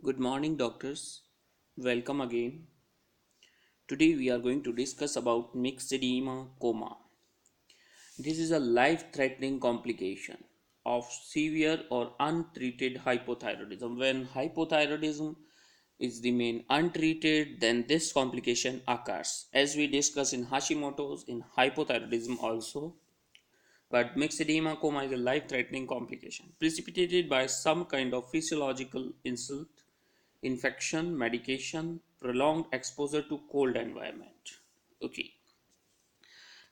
Good morning, doctors. Welcome again. Today we are going to discuss about myxedema coma. This is a life-threatening complication of severe or untreated hypothyroidism. When hypothyroidism is remain untreated, then this complication occurs. As we discuss in Hashimoto's, in hypothyroidism also, but myxedema coma is a life-threatening complication precipitated by some kind of physiological insult, infection, medication, prolonged exposure to cold environment. Okay,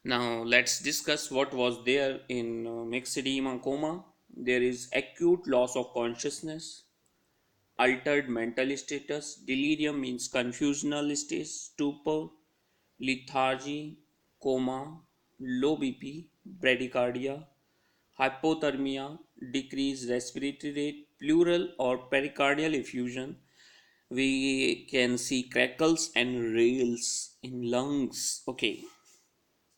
now let's discuss what was there in myxedema coma. There is acute loss of consciousness, altered mental status, delirium means confusional state, stupor, lethargy, coma, low BP, bradycardia, hypothermia, decreased respiratory rate, pleural or pericardial effusion. We can see crackles and rails in lungs, okay,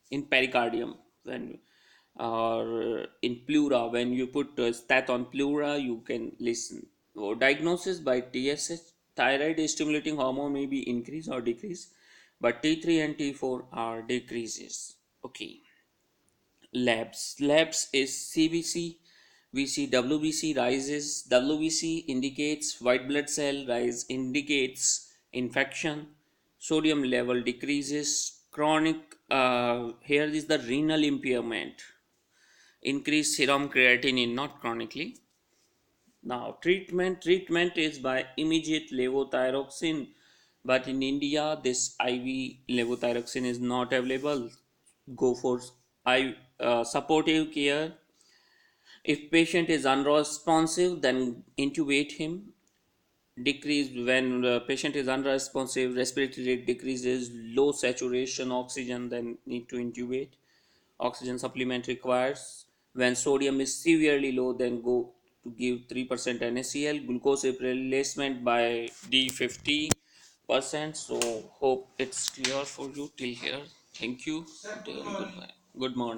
in pericardium when or in pleura. When you put stat on pleura, you can listen. So, diagnosis by TSH, thyroid stimulating hormone may be increased or decreased, but T3 and T4 are decreases. Okay, labs is CBC. We see WBC rises. WBC indicates white blood cell rise, indicates infection. Sodium level decreases. Chronic, here is the renal impairment. Increase serum creatinine, not chronically. Now treatment is by immediate levothyroxine, but in India this IV levothyroxine is not available. Go for supportive care. If patient is unresponsive, then intubate him. Decrease when the patient is unresponsive, respiratory rate decreases, low saturation oxygen, then need to intubate. Oxygen supplement requires. When sodium is severely low, then go to give 3% NaCl. Glucose replacement by D50%. So hope it's clear for you till here. Thank you. Goodbye. Good morning.